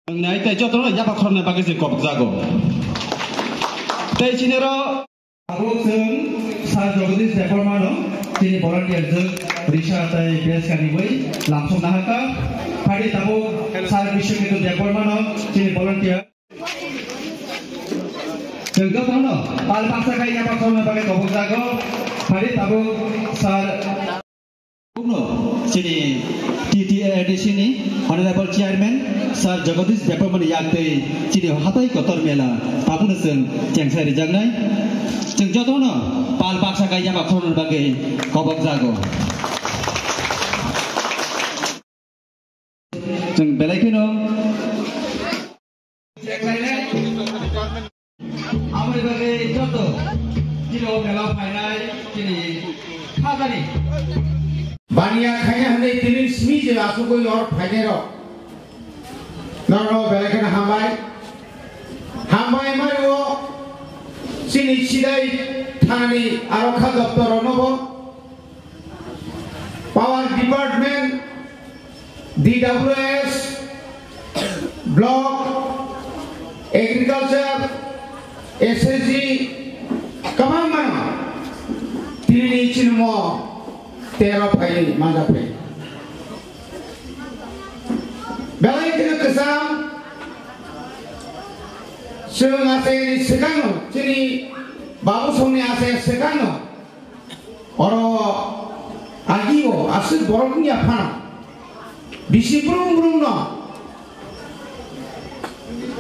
Nai teh jodoh lah ya pak korna pakai si kop jago. Teh cina ro. Aku seng saat jodoh sepuluh mana, cini volunteer je, Risha teh biasa ni boy, langsung nah ka, hari tahu saat bisnis itu sepuluh mana, cini volunteer. Jengkel tahu no, al paksa kaya pak korna pakai kop jago, hari tahu saat sini di sini Honorable Chairman Sir Jagadish Department yakte sini hatai kotor mela tapun sen jeng sari jangnai jeng jodono pal paksa kaya pak korna pakai kop jago. Jeng belai kino. Amri bagai jodoh kilo mela final sini kagani. Bania kaya hande tinin smi je asu koi or phane ro naro belakana hambai mario sini sidai thani arokha daptar onobo power department DWS block agriculture SSG kamama tini chinmo Tero pay mana pay. Belai kena kesam, sebelum ase sekano, jadi babu soni ase sekano, orang agiwo ase boroknya pana, bisi burung no,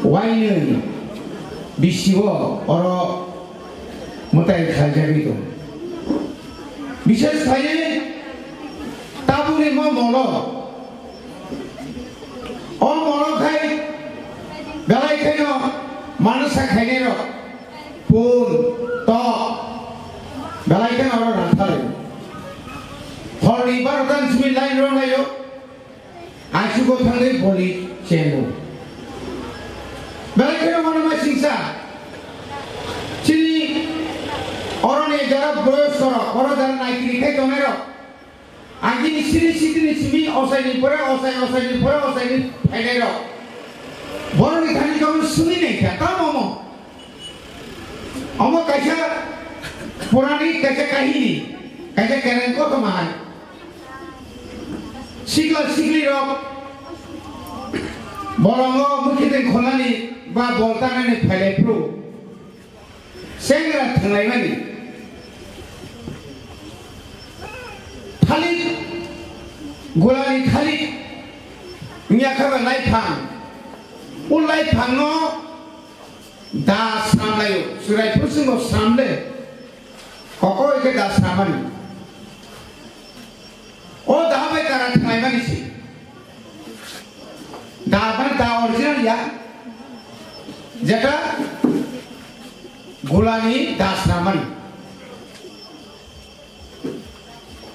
wine bisi wo orang mutai kajar itu. বিশেষ খাইয়ে তাবুরে মল ও মল খাই বেলাই খাই মানুষা খাইনে পুন ত বেলাই খাই আর রান্ধারে হরি বারদান সুমি লাইন রঙাইও আইসুকো থাঙ্গে বলি চেনো বেলাই খাই মনে মা সিংসা চিনি অরণে যারা বয়স করা বড় যারা নাইকি খাই তোমের আগে নিশ্চিনি সিমি অসাইনি পরে অসাইনি ফাইনাইর বড় নিখানি কেমন শুনি নেই খেতা অম কাইসা পুরানি কাইসা কাহিনী কাইসা কেন কত মাহান শিখলি রক বরং মুখিতে খোলানি বা বলতানানি ফাইলাইপ্রু সেংরা থাংলাইমানি Khalid Gulani Khalid nyakaba laipang laipang no da samlayo surai pusingo samle koko ike da samani o da bai karan thaimani si da ban da original ya jeta Gulani da samani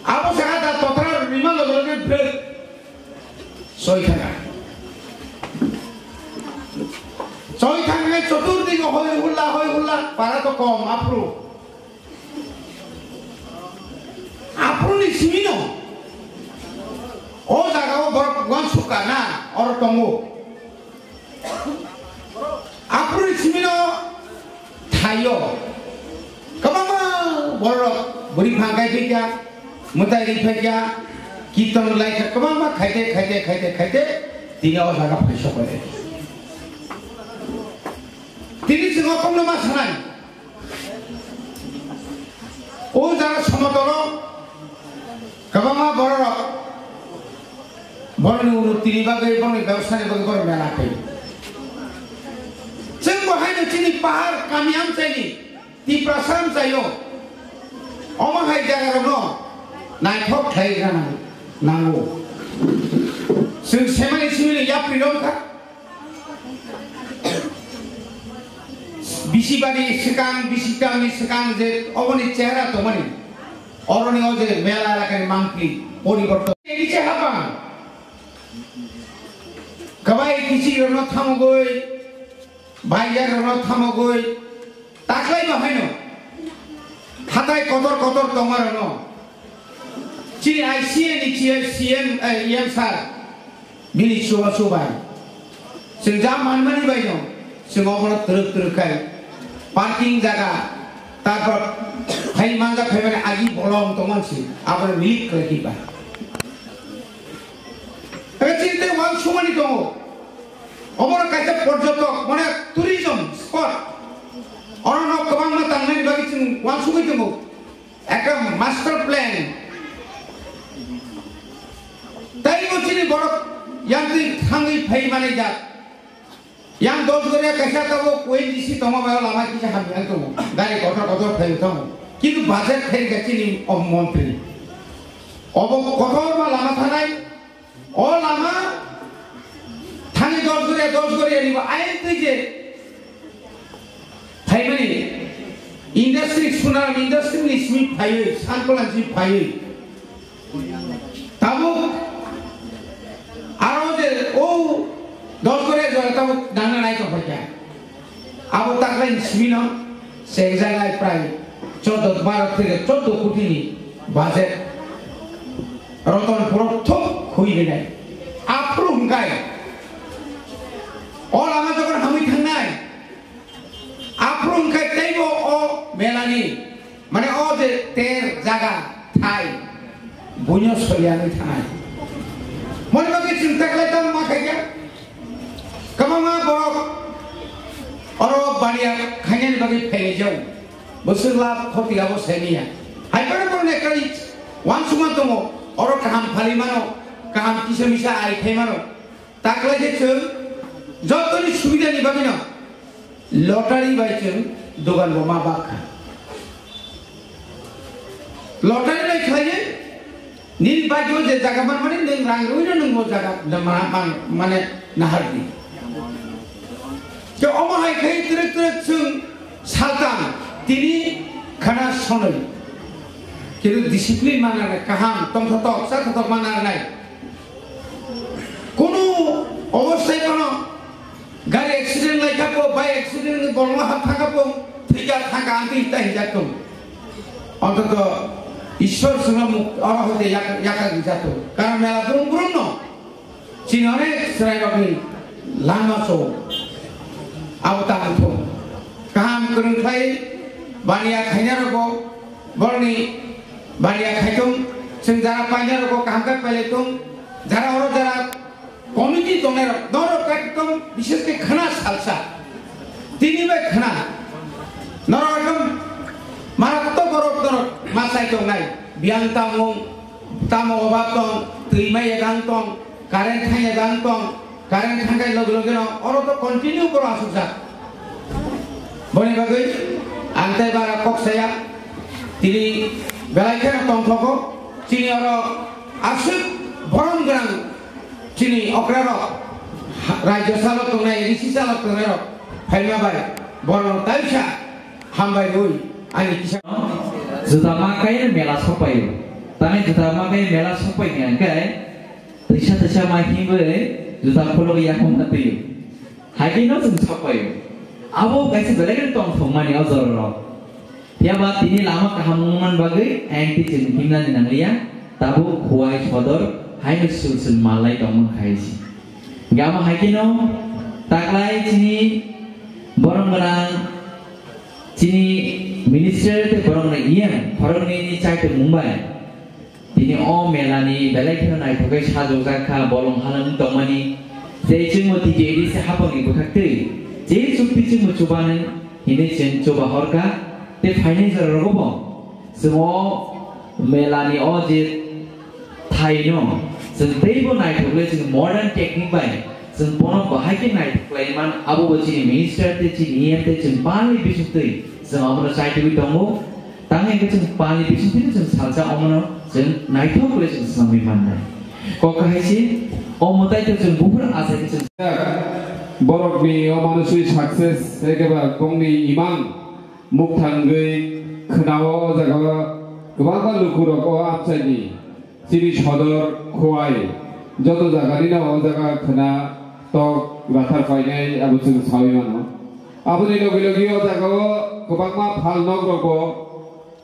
Abu sangat total lima logonya ber soy thanga chotur digo hoy hulla para to kom apru ni simino o jaga o gon sukana or tongo apru ni simino thayo kamama boro buri phangai bikya mutai rifaya kita mulai kemana खाते tiga orang agak besok boleh tini semua kamu nama sanan oh jangan sama tolong kemana borok urut tini bagai ବ୍ୟବସାୟ bagai menakai semua hanya tini pahar kami am tini di prasam sayo omah hai jaga no naik hok thai kana nango sing semai simile ya pilom ka bisi bani sekang je oboni chehra to mani oroni oje mela rakani mangki poriborton ei che haba kabai kisi rono thamogoi bhaiya rono thamogoi taklai ma haino hatai kotor tomar no Ciri ICN ni CM sar bili coba जों जा मानमानि बाय दं जों अबरा तरक पार्किं जागा तारपर फाइ मांगा फाइबाने आगि बलम तो मानसि आबरा मिलिक करेकिबा चिंते वान सुमानि दं अबरा काइसा पर्यटक माने टुरिज्म स्पट अरनो गोबां मा थांनायनि बागै जों वान सुमाय दं একটা মাস্টার প্ল্যান তাই বলছিনি বড় ইয়ান্ত্রিক থাঙ্গি ফাই মানে যা yang dos gore kaisa tabo koi disi toma ba lama kisa habian to gari kotor kotor phai thamo kintu budget khai gachini mantri obo kotor ba lama thanai o lama thani dos gore ni ba ain tije phai mani industry sunar industry ni smith phai sankolan ji phai tabo aro je o dos gore jolta dana nai ko pacha abo takla ismino se jagai prai 14 থেকে 14 কোটি ni budget roton puro thok hui ni nai aprum kai all ama jokon hami thangnai aprum kai taibo o melani mane o je ter jaga thai bunyo soliani thai mon bagi cinta kala tam ma khaiya kamama borok oro bania khanyan bagi phele jau bosurla khotiga bo senia haipare borne kai wan suma tomo oro kaham phali mano kaham kisa misa ai khai mano takla je chung jotoni subida ni bagina lottery bai chung dogan boma bakha lottery bai khaye নীল বাজো যে জায়গা মানে নং রাং রইনো নং জায়গা মানে নাহারদি যে অমহাই খাই ত্রে ত্রে সুং সালতান তিনি খানা সনই কিন্তু ডিসিপ্লিন মানা নাই কাহাম তমথতক সাথতক মানা নাই কোন অবস্থায় কোন গাড়ি অ্যাক্সিডেন্ট লাইকাপো বাই অ্যাক্সিডেন্ট বলমা হাত থাকাপো থিকা থাকা আনতে তাই যাতম অন্তত ঈশ্বর সঙ্গে অরা হতে ইয়াকা যাতো কারণ মেলা বুরুম বুরুম ন চিনি অনেক সেরাই বাকি লানমাসো আবতান থো কাহাম করুন খাই বানিয়া খাইনা রগো বরনি বানিয়া খাইতুম जों যারা পাইনা রগো কাহামকা পাইলেতুম যারা অর যারা কমিটি দনের দর একদম বিশেষ করে খানা সালসা তিনি বে খানা নর একদম মারাত্মক গরব দরক মাসাই দं নাই বিয়াং তামো অভাব দं তৈমাই এগান দं কারেন্ট থাই এগান দं কারেন্ট থাঙ্গাই লগে লগে অর তো কন্টিনিউ করো আসুকসা বনি বাগৈ আনতাই বারা কক্সায়া তিনি বেলাইখানা তংথক চিনি অর আসুক বরং গ্রাম চিনি অক্রার রাজ্য চালক দं নাই ঋষি চালক দं নাই ফাইমা বাই বরং তাইসা হামবাই রই ani kisah juta makai mela sopai tani juta makai mela sopai ni angkai tisha mahi be juta polo ya kom tapi hagi no jung sopai abo kaise belegen tong thongmani azoro tiaba tini lama kahamungan bagai anti jeng himlan nanglia tabu khuai sodor hainu sulsul malai tong khaisi gama hagi no taklai chini borong barang chini minister te borong na iyan borong ni chai te Mumbai tini o melani belai khana nai thokai sajo jakha bolong halang tongmani je chungmo ti je se hapang ibu khakte je chukti chungmo chubanen hine chen choba horka te financial robo sumo melani o je thai no jeng teibo nai thokle jeng modern technique bai jeng pono bahai ke nai klaiman abu bochi minister te chi niam te jeng pali bisutei जों अमनो साइटिबि दंगो तांगे के जों पानि बिसिनि जों सालजा अमनो जों नाइथो बोले जों सामि माननाय को काहायसि अमताय जों बुहुर आसे जों बरकनि अमानुषि सक्सेस एकेबा गंनि इमान मुक्तांगै खोनावो जागा गोबां लुकुरक आमसाइनि सिरि सदर खोआय जत जागानि न जागा खोना तक बाथार फायनाय आबो जों सावि मानो आबुनि लगे लगे जागाव गोबां फाल नगरबो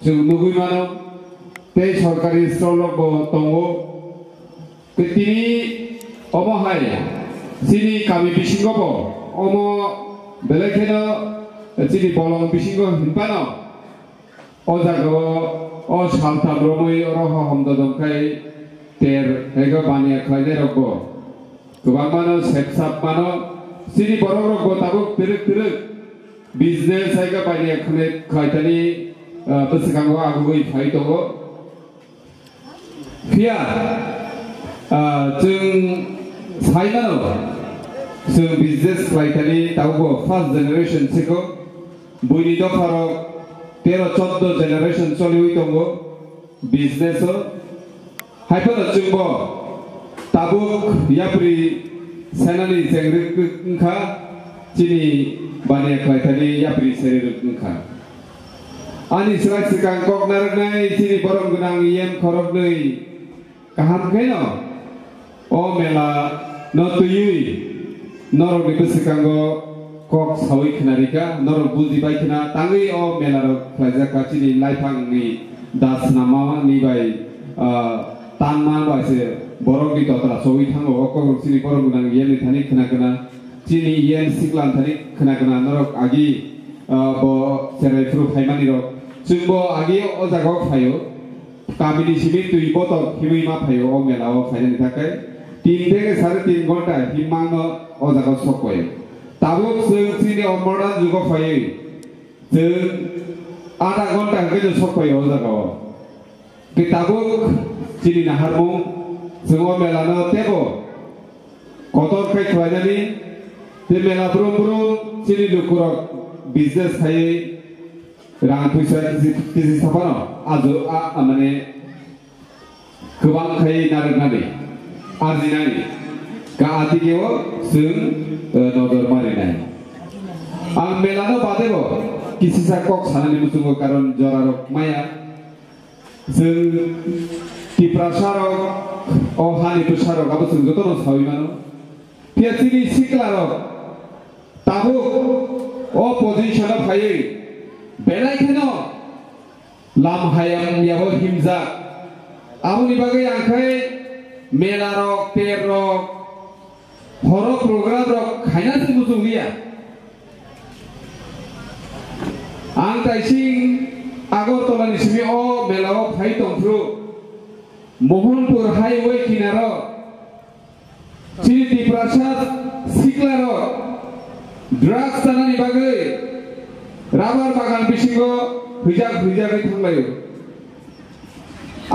जों नुगै मानो बे सरकारि स्टलबो दंगो तिनि अबहाय sini kami bisingobo omo belekeno sini bolong bisingo himpano o jago o salta bromoi oroho homdodongkai ter hego bania khlaide rokbo gobang mano sepsap mano sini borok rokbo tabuk teruk business hego bania khlaitani besekango agugoi phai tongo pia जों साइमानो जों बिजनेस खालायखालि दाउबो first generation सेखौ बुइनि दफाराव 13-14 जेनेरेशन चलिउइ दङ बिजनेस हायफोर जोंबो दाबुक याप्रि साइनानि जेंग्रिखा जिनि बाने खालायखालि याप्रि सेरेरखा आनि सिगां गगनारनाय जिनि बरम गोनां इएम खरबनै गाहाम खायनो o mela no tuyui norok ni besekango kok sawi khnarika norok buji bai khna tangi o mela ro khlaja kachini laifang ni das nama ni bai tanma bai se borok ni totra sawi thango okok sini borok gunang yen ni thani khna kana chini yen siklan thani khna kana norok agi bo serai fru phaimani ro chungbo agi o jago phayo kamini simi tui botok himui ma phayo o mela o phaini thakai 3 থেকে 3.5 ঘন্টা হিমানো ও জায়গা সকয় তাবুক जों চিনি মডার্ন যুগ ফাই जों आधा घंटा के सकय ও জায়গা কে তাবুক চিনি না হারমু जों মেলানো তেবো কতর খাই খাইনানি তে মেলা ব্রুম চিনি লুকুরক বিজনেস খাই রাং পয়সা কিছু সাফানো আজো মানে गोबां खाय नारनानै आरजिनानै गादिगेव जों नदर मारिनाय आं मेलानो बादेबो किसिसा कक सानानि मुसुंगो कारण जरारक माया जों तिप्रासारक ओ हानि प्रसारक आबो जों जतनो साविमानो पियाचिनि सिक्लारक ताबो ओ पजिशनाव फायै बेलायखेनो लाम हायाम याबो हिमजा आबुनि बागै आंखाय मेला रक तेर रक हरो प्रोग्राम रक खायना जों बुजुलिया आं ताइसिं आगरतलानि सिमि अ मेलाव फाय दंफ्रु मोहनपुर हाइवे किनार चिनि प्रसाद सिक्लार ड्राग्स जानानि बागै राबार बागान बिसिंगो फैजागै थांलायो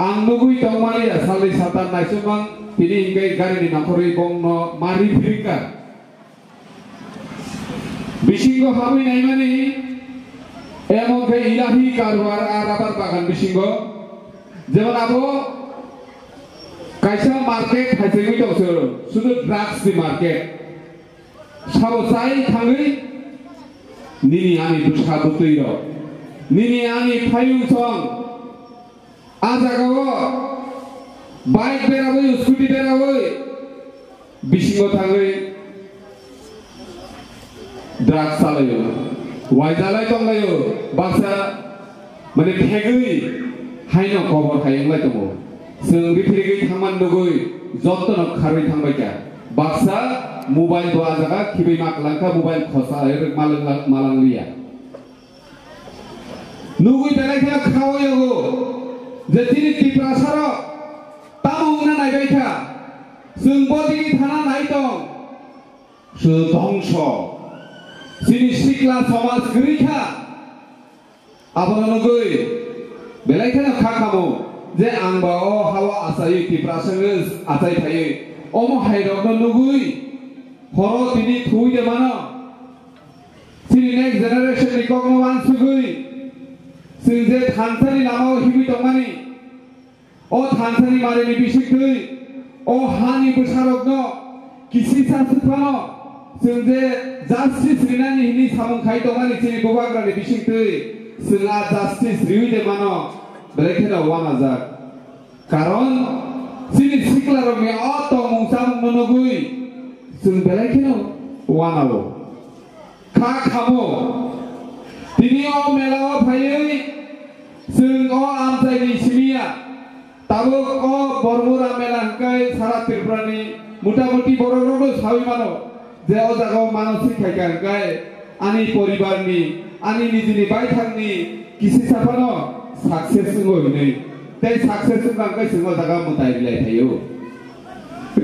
आं नुगुइ दंमालिया सालै सातान नायसुमां तिनि इंगै गारिनि नाखरै बंनो मारि फिरिका बिसिंगो हाबैनाय माने एमनखै इलाहि कारबार आराबार बागान बिसिंगो जेमन आबो कायसा मार्केट हाइजेगै दंसो सुदु ड्राग्स नि मार्केट साबो जाय थाङै निनि आनि दुसा बुतैर निनि आनि फायुंसं आजागाव बाइक बेराबै स्कुटी बेराबै बिसिंगो थाङै ड्राग्स सालायो वाइजालाय दंलायो बाक्सा माने फेगै हायनो खबर हायंलाय दङ जों रिफिरिगै थांमान नुगै जत्तन खारै थांबाय का बाक्सा मोबाइल दो आजागा खिबै माकलांका मोबाइल खसा मालांलिया नुगै बेलायखा खावयो जे तिनि तिप्रासार तामुंना नायबायथा जों बदिनि थाना नाय दं सो ध्वंस जिनि सिक्ला समाज गैखा आबनगै बेलायखाना खाखामो जे आंबा अ हावा आसायै तिप्रासाङो आसाय थायो अम हायरकनो नुगै हर तिनि थुइदे मानो तिनि नेक्स्ट जेनेरेशन नि कगनो मानसुगै जों जे थानसालि लामाव हिबि दंमानि अ थानसालि मारिनि बिसिखै अ हानि बोसारकनो किसिसा सुफानो जों जे जास्टिस रिनानि हिनि सामुंखाय दंमानि तिनि बबाग्रानि बिसिखै जोंहा जास्टिस रिउदे मानो बेलेखेनो वानाजाक कारण जिनि सिक्लारकनि अ तमुंसाम मनगै जों बेलेखेनो वानालो खा खामो तिनि अ मेलाव फायै जों अ आमजायनि सिमिया ताबुक अ बरमुरा मेला हंखाय सारा त्रिपुरानि মোটামুটি বড় সাবি মানো যে ও জায়গায় মানসিক খাইকাय आनी परिवारनि आनी निजिनि बायथांनि किसि साफानो साक्सेस होइनै तै साक्सेस गांगाय सिङाव जागा मुतायलाय थायो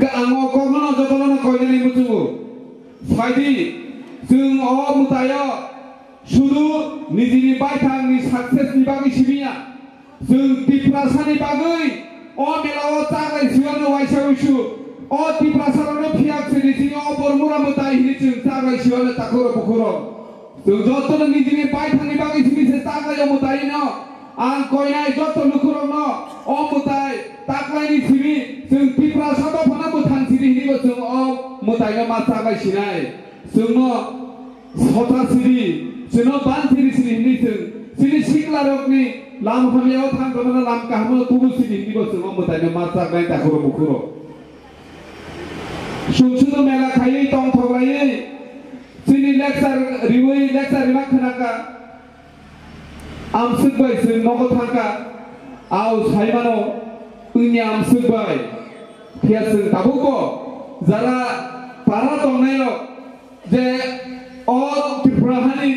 गा आङो कखनो जतनो कयनानै मुचुगो साइदि जों अ मुतायो शुरु निजिनि बायथांनि साक्सेसनि बागै सिबिया जों तिप्रासानि बागै अ मेलाव जागाय सिङाव वाइसावसु अ तिप्रासारावनो फियाक्से निजिनि अ बरमुरा मुताय हिजों जागाय सिङाव ताखरो बखरो जों जतनो निजिनि बायथांनि बागै सिबिसे जागाय मुतायनो आं कयनाय जत लुखुरनो अ मुताय ताकलायनि सिबि जों तिप्रासादाव फना मुथां सिरिनिबो जों अ मुतायनो मा जागाय सिनाय जोंनो सता सिरि जोंनो बान सिरि सिरिनि जों सिरि सिक्ला रकनि लाम हामियाव थांगोन लाम काहमो तुबु सिरिनिबो जों अ मुतायनो मा जागाय ताखरो बखरो सुंसुनो मेला खायै दं थगलायै जोंनि लेक्सार रिवै लेक्सार रिमा खोनाका आमसुबाय जों नगो थांका आव साइमानो उनि आमसुबाय फिया जों दाबुको जारा पारा दंनायो जे अ त्रिपुराहानि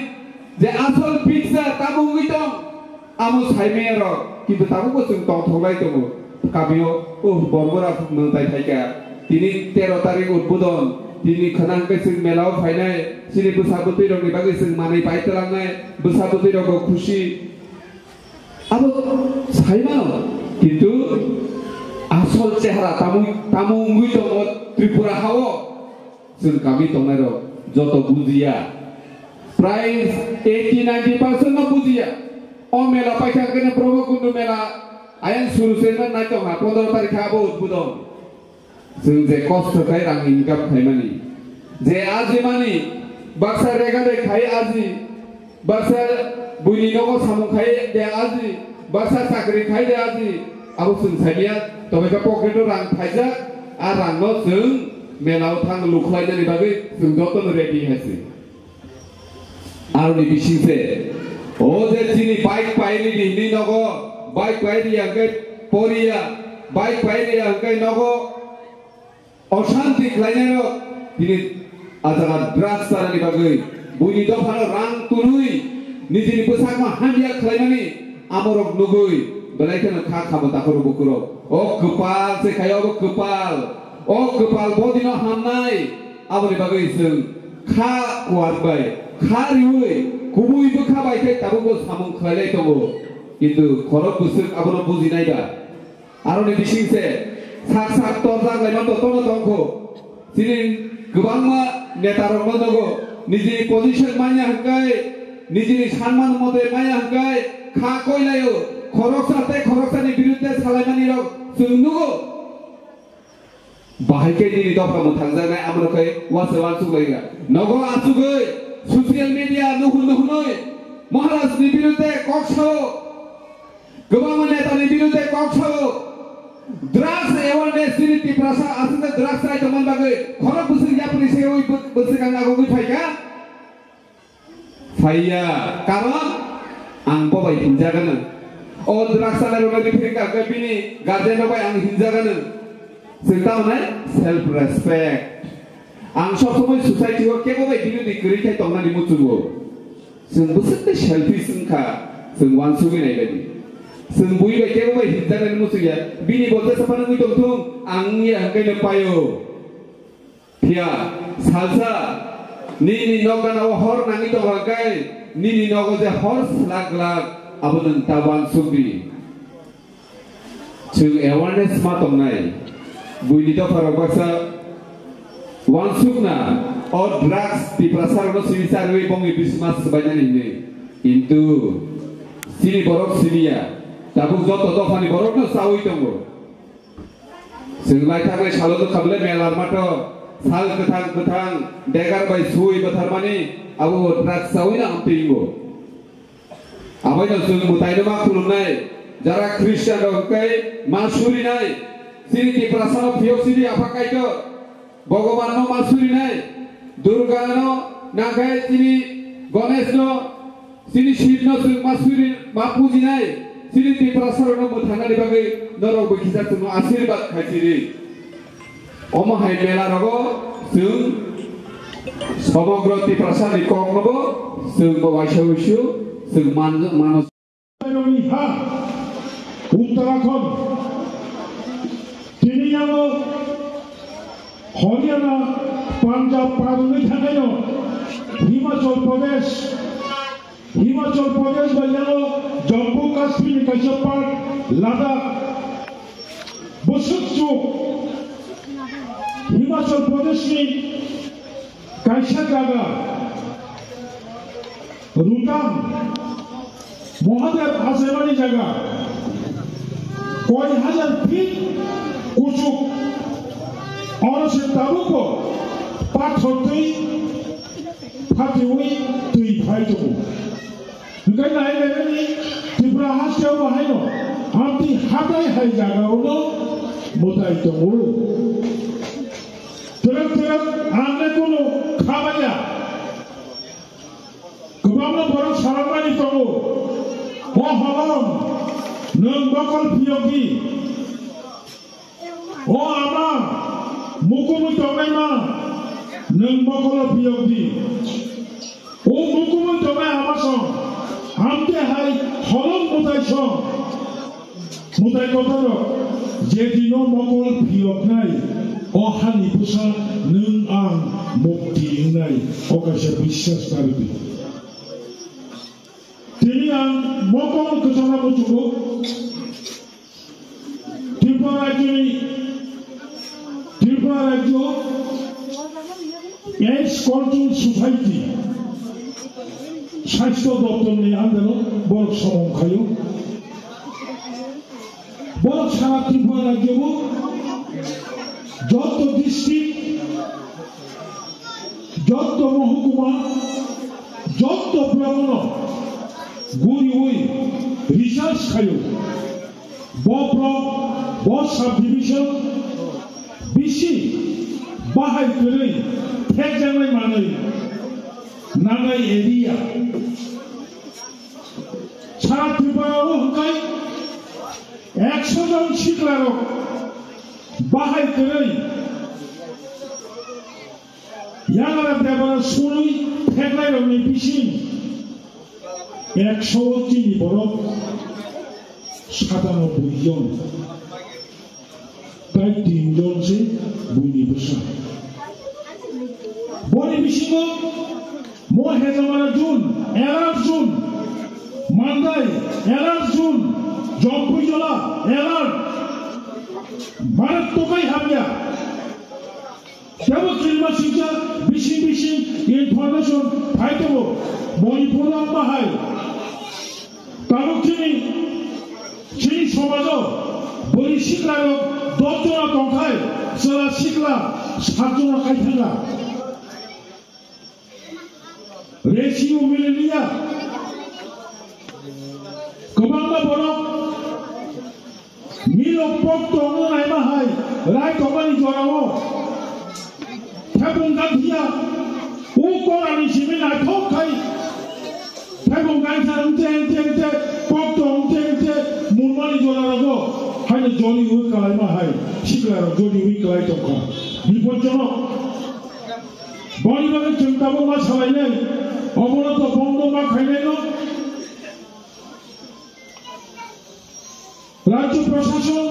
जे आसल पिक्सार ताबुगै दं आमो साइमेरो किन्तु ताबुको जों दं थगलाय दङ काबियो ओ बरबरा मोनताय थाइका दिनै 13 तारिख उद्बोधन दिनै खनांगै जों मेलाव फायनाय सिरि बैसागुति रंनि बागै जों मानै बायतलांनाय बैसागुति रंखौ खुसि आबो साइमा किन्तु आसल चेहरा तामुंगै दङ त्रिपुरा हाव जों गामि दंनाय र जत बुजिया प्राय 80-90% न बुजिया अ मेला पाइखागोन ब्रह्मकुंड मेला आयन सुरु सेना नाय दङ 15 तारिख आबो उद्बोधन जों जे कष्ट खाय रां इनकाम खायमानि जे आजि मानि बाक्सा रेगादे खाय आजि बाक्सा बुनि नगो सामु खाय दे आजि बाक्सा साख्रि खाय दे आजि आबो जों साइलिया तबेका पकेट रां थाइजा आ रांनो जों मेलाव थां लुखलायनायनि बागै जों जतन रेडि हासि आरनि बिसिंसे ओ जे जिनि बाइक पाइनि दिनि नगो बाइक पाइनि आंगे परिया बाइक पाइनि आंगे नगो अशांति खालायनाय दिनै आजारा ड्राग्स जानायनि बागै बुनि दफानो रां तुनुय निजिनि बैसागमा हामिया खालायनानै आमरक नुगै बेलायखौनो खा खामो ताखरो बखरो अ कपाल से खायो कपाल बदिनो हामनाय आबनि बागै जों खा कुवारबाय खा रिवै गुबुयबो खाबाय थाय ताबो सामु खालायलाय दङ किन्तु खरब बुसुक आबनो बुजिनायबा आरनि बिसिंसे साक साक तोरजा गलायमान दतनो दंखो सिनि गोबांमा नेता रंनो दगो निजिनि पजिशन माया हंगाय निजिनि सन्मान मते माया हंगाय खा कयलायो खरकसानि बिरुद्धे सालायमानि रग जों नुगो बाहायके दिनि दफा थांजानाय आमरखै वासे वानसुगैगा नगो आसुगै ससियेल मीडिया नुहुनै महाराजनि बिरुद्धे कक्सो गोबां नेतानि बिरुद्धे कक्सो ड्राग्स अवेयरनेस दिनै तिप्रासा आसुते ड्राग्स राय दमन बागै खरब बुसुर यापनि सेवै बोसोगां आगोगै फायगा फाया कारण आं बबाय हिनजागोन अ ड्राग्स आलाय रबाय फिरका गबिनि गार्जेन रबाय आं हिनजागोन जों तावनाय सेल्फ रेसपेक्ट आं सब समय सोसाइटियाव केबोबाय दिनै गैरैथाय दंनानै मुचुगो जों बोसोरते सेल्फिश होनखा जों वानसुगैनाय बायदि जों बुइबाय केबोबाय हिनजागोन मुचुया बिनि बदले साफानो गै दंथुं आंनि हंगायनो पायो फिया सालसा निनि नगानाव हर नाङि दंगाय निनि नगो जे हर लाग लाग आबोनों तावान सुबि जों एवारनेस मा दंनाय बुइनि दफाराव बाक्सा वानसुकना और ड्राग्स तिप्रासारनो सिरिसारवे बंगि बिसमास बायनानै नै किन्तु सिरि बरक सिरिया दाबो जत दफानि बरकनो सावै दङ जों लायथागै सालद खाबले मेलार माथो साल गोथां देगार बाय सुइ बोथारमानि आबो ड्राग्स सावैना आमतेइगो आबायनो जों मुतायनो मा खुलुमनाय जारा ख्रिस्टियान दंकै मा सुरिनाय सिरि तिप्रासानो फियो सिरि आफाकायतो भगवानो मा सुरिनाय दुर्गानो नागाय सिरि गणेशनो सिरि शिवनो जों मा सुरि मा पुजिनाय सिरि तिप्रासारनो मुथानानि बागै नरक बखिजा जों आशीर्वाद खायसिरि Omahay mela rago sung সমগ্র ত্রিপ্রাসাদী কংনব sung bawaisyawusyu sung manus Uttarakhand তিনি যেমন হরিয়ানা পাঞ্জাব পারুলি থাকেও হিমাচল প্রদেশ বা যেন জম্মু কাশ্মীর কাশ্যপার লাদাখ বসুচ্চু হিমাচল প্রদেশની কাইসা জায়গা রুটাং মহাদেব আশেপাশে জায়গা কয় হাজার ফিট উঁচু অরসের তাবুকো পাথর दै फाटिवै दै फायदों ओंखायनो नायनायनि त्रिपुरा हाजोआव बाहायनो आमथि हाथाय हाय जागायावनो मोदाय दङ धोरोम आंनो कोनो खामानिया गोबांनो बर' सारामानि दङ अ हलं नों बकल बियोगि अ आमा मुकुमै दंनाय मा नों बकल बियोगि अ मुकुमै दंनाय आमासं आमते हाय हलं मोदायसं मोदाय गथर जेदिनो मकल बियोगनाय अ हानि फुसा नों आं मुक्ति होनाय अकाशे बिश्वास नारबि दिनै आं मकल गोथाङा बुथुमो त्रिपुरा रायजो एड्स कन्ट्रोल ससाइटि स्वास्थ्य दप्तरनि आन्दाराव बर' समंखायो बर' सारा त्रिपुरा रायजोआव যত ডিস্ট্রিক্ট যত মহকুমা যত ব্লক গুড়িউই রিসার্চ খায়ো ব ব্লক ব সাব ডিভিশন বিসি বাহাই করে ঠেক জানাই মানে নাগাই এরিয়া সারা ত্রিপুরাও হকাই 100 জন শিক্ষারক বাহাই করে ইয়াগারা দেবার শুনুই ঠেকলাই রঙে পিসি 103 বরফ 97 জন প্রায় 3 জন সে বুনি বসা বনি বিশিঙ্গ মো হেজামারা জুন এলার জুন মান্দাই এলার জুন জম্পুজলা এলার भारत तो कई हामिया जब किल्मा सिंचा बिशी इन्फॉर्मेशन फाइट हो मणिपुर बाहाय तारुखिनी चिनी समाजो बड़ी शिकला 10 जना दंखाय सोला शिकला 7 जना कायथांगा रेशियो मिलिया गोबांबा बरफ मिलो पक दङ नायमा हाय राय दंबानि जराव थाइबं गांथिया उ करानि सिमे नाथखाय थाइबं गांथा एंते पक दंते मुरमानि जराव हायनो जनि उइ कालायमा हाय सिगलार जनि उइ कालाय दंखा बिपदजनक बनिबागे चिंताबो मा सालायनाय अबनत बन्द मा खायनायनो राज्य प्रशासन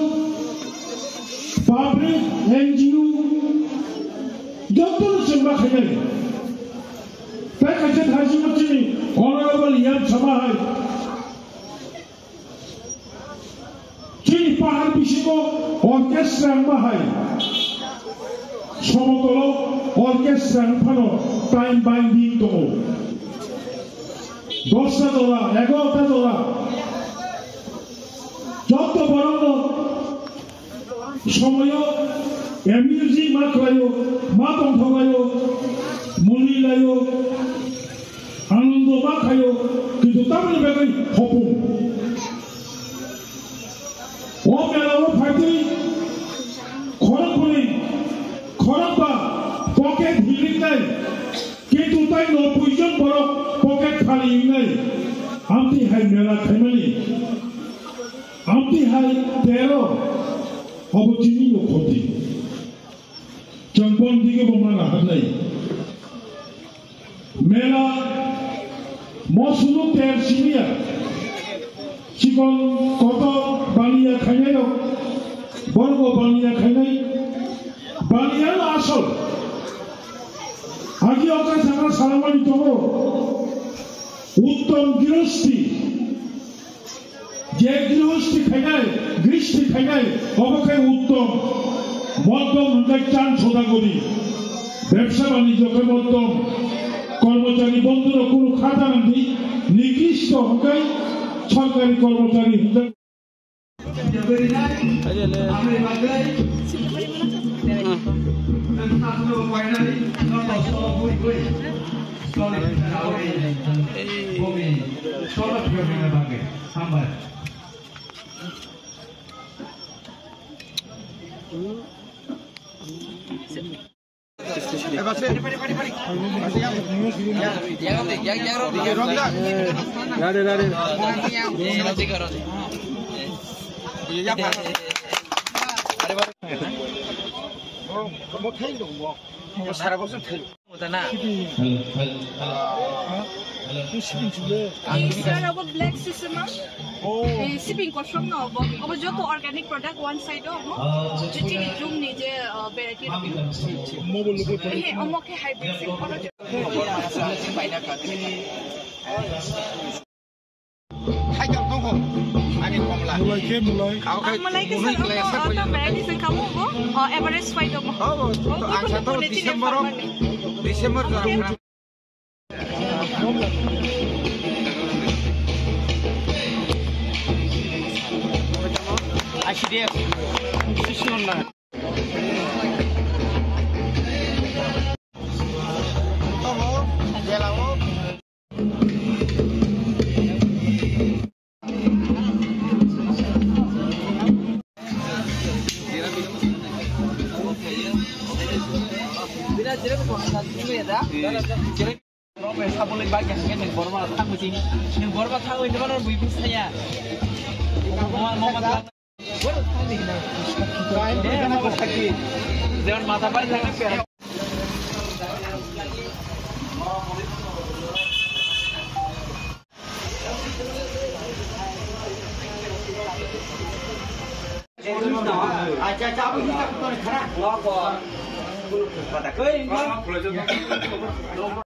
पाब्लिक एनजीओ যতন সেবা খাই তাই কাছে ধারজি মচ্ছিনি অনারেবল ইয়াম সভা হয় চিনি পাহাড় বিশিক অর্কেস্ট্রা হয় সমতল অর্কেস্ট্রা ফানো টাইম বাইন্ডিং দङ 10টা দোলা 11টা দোলা যত বড় সময় এমিউজিক মাখায়ো মা বন্ধগায়ো মুলিলায়ো আনন্দ মাখায়ো কিন্তু তামিল বেগাই হপুম ও মেলাও ফাইটি খরকবা পকেট হিলিং নাই কিন্তু তাই 90 জন বড় পকেট খালি নাই আমতি হাই মেলা খাইমানি আমতি হাই 13 অবচিনি ক্ষতি দিকে বোমানা হানাই মেলা মসুলু তেল সিমিয়া চিকন কত বানিয়া খাইনাই বর্গ বানিয়া খাইনাই বানিয়ার আসল আগে অকাশ আমরা সারামানি তো উত্তম গৃহস্থী যে গৃহস্থী খাইনাই গৃহস্থী খাইনাই অবকায় উত্তম মধ্যম চান সোদা করি ব্যবসা বাণিজ্যকে মধ্যম কর্মচারী বন্ধুরা কোনো খাতা নাকি নিকৃষ্ট হকাই সরকারি কর্মচারী black sesame shipping cost from no अब जो तो organic product one side हो जो चीनी जूम नीचे variety है अमो के hybrid से hai chọn không hồn anh em còn lại mulai ke sar तो variety से kamu हो average fight हो तो आशा तो December Ashi dia sisyon na boleh banyak kan yang baru malah tahu sini yang baru malah tahu ini mana ibu saya mau malah jangan mata pada jangan per aja apa kita tuh khara